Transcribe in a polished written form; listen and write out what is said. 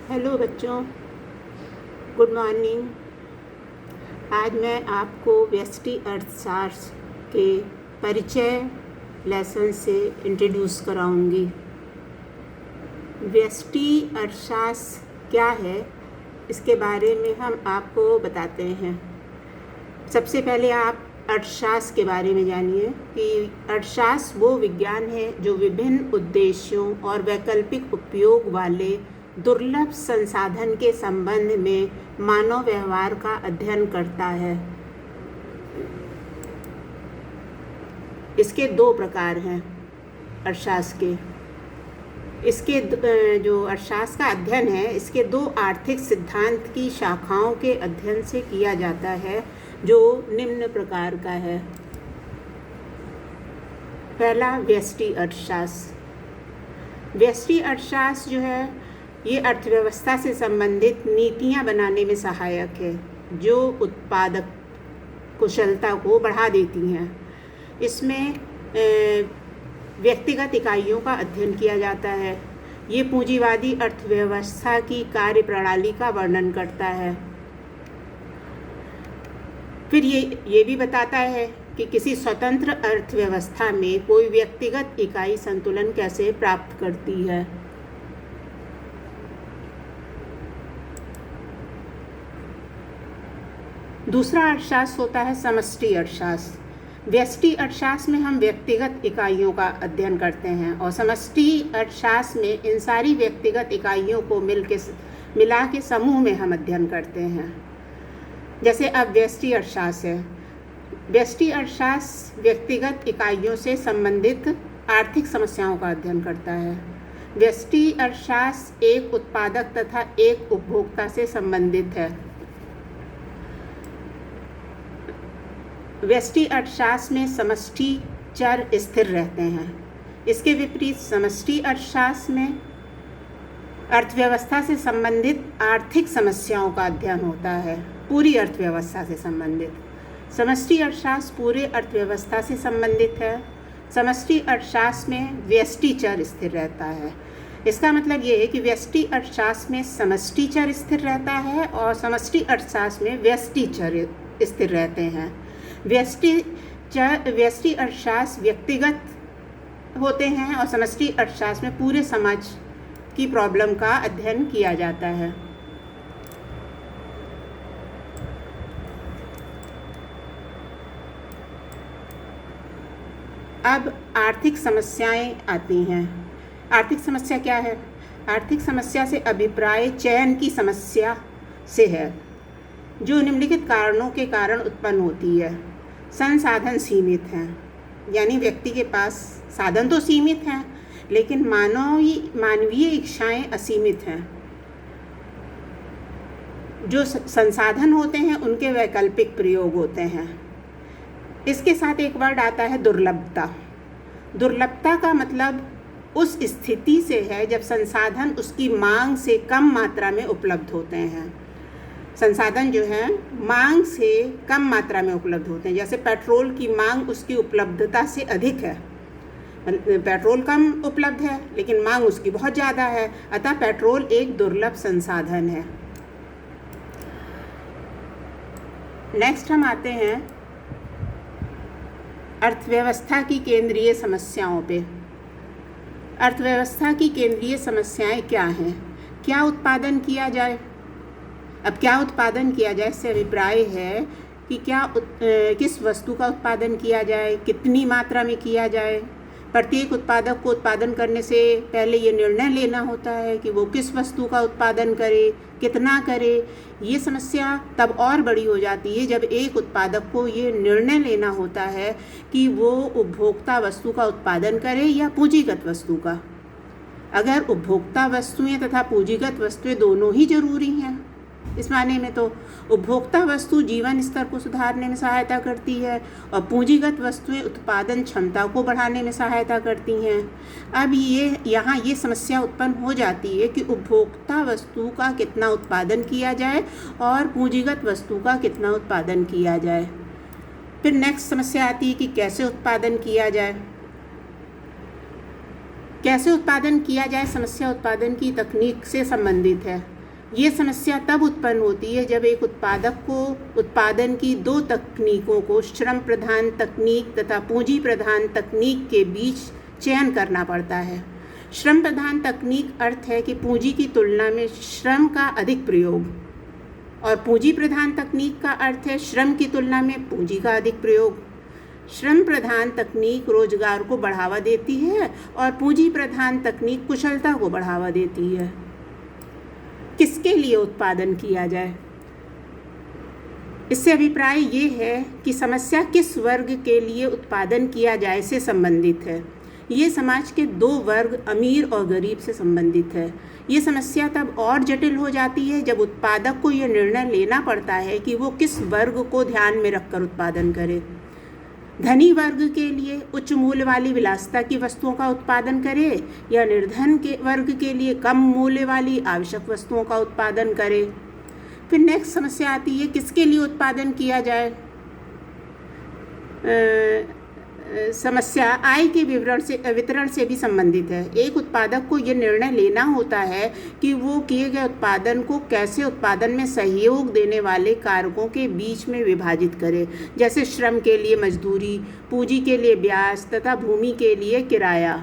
Hello बच्चों, good morning. आज मैं आपको व्यष्टि अर्थशास्त्र के परिचय लेसन से इंट्रोड्यूस कराऊंगी। व्यष्टि अर्थशास्त्र क्या है, इसके बारे में हम आपको बताते हैं। सबसे पहले आप अर्थशास्त्र के बारे में जानिए कि अर्थशास्त्र वो विज्ञान है जो विभिन्न उद्देश्यों और वैकल्पिक उपयोग वाले दुर्लभ संसाधन के संबंध में मानव व्यवहार का अध्ययन करता है। इसके दो प्रकार हैं अर्थशास्त्र के। इसके जो अर्थशास्त्र का अध्ययन है, इसके दो आर्थिक सिद्धांत की शाखाओं के अध्ययन से किया जाता है, जो निम्न प्रकार का है। पहला, व्यष्टि अर्थशास्त्र। व्यष्टि अर्थशास्त्र जो है, ये अर्थव्यवस्था से संबंधित नीतियाँ बनाने में सहायक है, जो उत्पादक कुशलता को बढ़ा देती हैं। इसमें व्यक्तिगत इकाइयों का अध्ययन किया जाता है। ये पूंजीवादी अर्थव्यवस्था की कार्यप्रणाली का वर्णन करता है। फिर ये भी बताता है कि किसी स्वतंत्र अर्थव्यवस्था में कोई व्यक्तिगत इकाई संतुलन कैसे प्राप्त करती है। दूसरा अर्थशास्त्र होता है समष्टि अर्थशास्त्र। व्यष्टि अर्थशास्त्र में हम व्यक्तिगत इकाइयों का अध्ययन करते हैं, और समष्टि अर्थशास्त्र में इन सारी व्यक्तिगत इकाइयों को मिला के समूह में हम अध्ययन करते हैं। जैसे अब व्यष्टि अर्थशास्त्र है। व्यष्टि अर्थशास्त्र व्यक्तिगत इकाइयों से संबंधित आर्थिक समस्याओं का अध्ययन करता है। व्यष्टि अर्थशास्त्र एक उत्पादक तथा एक उपभोक्ता से संबंधित है। व्यष्टि अर्थशास्त्र में समष्टि चर स्थिर रहते हैं। इसके विपरीत समष्टि अर्थशास्त्र में अर्थव्यवस्था से संबंधित आर्थिक समस्याओं का अध्ययन होता है, पूरी अर्थव्यवस्था से संबंधित। समष्टि अर्थशास्त्र पूरे अर्थव्यवस्था से संबंधित है। समष्टि अर्थशास्त्र में व्यष्टि चर स्थिर रहता है। इसका मतलब ये है कि व्यष्टि अर्थशास्त्र में समष्टि चर स्थिर रहता है और समष्टि अर्थशास्त्र में व्यष्टि चर स्थिर रहते हैं। व्यष्टि अर्थशास्त्र व्यक्तिगत होते हैं और समष्टि अर्थशास्त्र में पूरे समाज की प्रॉब्लम का अध्ययन किया जाता है। अब आर्थिक समस्याएं आती हैं। आर्थिक समस्या क्या है? आर्थिक समस्या से अभिप्राय चयन की समस्या से है, जो निम्नलिखित कारणों के कारण उत्पन्न होती है। संसाधन सीमित हैं, यानी व्यक्ति के पास साधन तो सीमित हैं, लेकिन मानवीय इच्छाएं असीमित हैं। जो संसाधन होते हैं उनके वैकल्पिक प्रयोग होते हैं। इसके साथ एक वर्ड आता है दुर्लभता। दुर्लभता का मतलब उस स्थिति से है जब संसाधन उसकी मांग से कम मात्रा में उपलब्ध होते हैं। संसाधन जो है मांग से कम मात्रा में उपलब्ध होते हैं। जैसे पेट्रोल की मांग उसकी उपलब्धता से अधिक है। पेट्रोल कम उपलब्ध है लेकिन मांग उसकी बहुत ज़्यादा है, अतः पेट्रोल एक दुर्लभ संसाधन है। नेक्स्ट हम आते हैं अर्थव्यवस्था की केंद्रीय समस्याओं पे। अर्थव्यवस्था की केंद्रीय समस्याएं क्या हैं? क्या उत्पादन किया जाए? अब क्या उत्पादन किया जाए से अभिप्राय है कि किस वस्तु का उत्पादन किया जाए, कितनी मात्रा में किया जाए। प्रत्येक उत्पादक को उत्पादन करने से पहले ये निर्णय लेना होता है कि वो किस वस्तु का उत्पादन करे, कितना करे। ये समस्या तब और बड़ी हो जाती है जब एक उत्पादक को ये निर्णय लेना होता है कि वो उपभोक्ता वस्तु का उत्पादन करे या पूंजीगत वस्तु का। अगर उपभोक्ता वस्तुएं तथा पूंजीगत वस्तुएं दोनों ही जरूरी हैं, इस माने में तो उपभोक्ता वस्तु जीवन स्तर को सुधारने में सहायता करती है और पूंजीगत वस्तुएं उत्पादन क्षमता को बढ़ाने में सहायता करती हैं। अब यहाँ ये समस्या उत्पन्न हो जाती है कि उपभोक्ता वस्तु का कितना उत्पादन किया जाए और पूंजीगत वस्तु का कितना उत्पादन किया जाए। फिर नेक्स्ट समस्या आती है कि कैसे उत्पादन किया जाए। कैसे उत्पादन किया जाए समस्या उत्पादन की तकनीक से संबंधित है। ये समस्या तब उत्पन्न होती है जब एक उत्पादक को उत्पादन की दो तकनीकों को श्रम प्रधान तकनीक तथा पूंजी प्रधान तकनीक के बीच चयन करना पड़ता है। श्रम प्रधान तकनीक अर्थ है कि पूंजी की तुलना में श्रम का अधिक प्रयोग, और पूंजी प्रधान तकनीक का अर्थ है श्रम की तुलना में पूंजी का अधिक प्रयोग। श्रम प्रधान तकनीक रोजगार को बढ़ावा देती है और पूंजी प्रधान तकनीक कुशलता को बढ़ावा देती है। किसके लिए उत्पादन किया जाए? इससे अभिप्राय ये है कि समस्या किस वर्ग के लिए उत्पादन किया जाए से संबंधित है। ये समाज के दो वर्ग, अमीर और गरीब, से संबंधित है। ये समस्या तब और जटिल हो जाती है जब उत्पादक को यह निर्णय लेना पड़ता है कि वो किस वर्ग को ध्यान में रखकर उत्पादन करे। धनी वर्ग के लिए उच्च मूल्य वाली विलासिता की वस्तुओं का उत्पादन करे या निर्धन के वर्ग के लिए कम मूल्य वाली आवश्यक वस्तुओं का उत्पादन करे। फिर नेक्स्ट समस्या आती है किसके लिए उत्पादन किया जाए। समस्या आय के वितरण से भी संबंधित है। एक उत्पादक को यह निर्णय लेना होता है कि वो किए गए उत्पादन को कैसे उत्पादन में सहयोग देने वाले कारकों के बीच में विभाजित करे, जैसे श्रम के लिए मजदूरी, पूंजी के लिए ब्याज तथा भूमि के लिए किराया।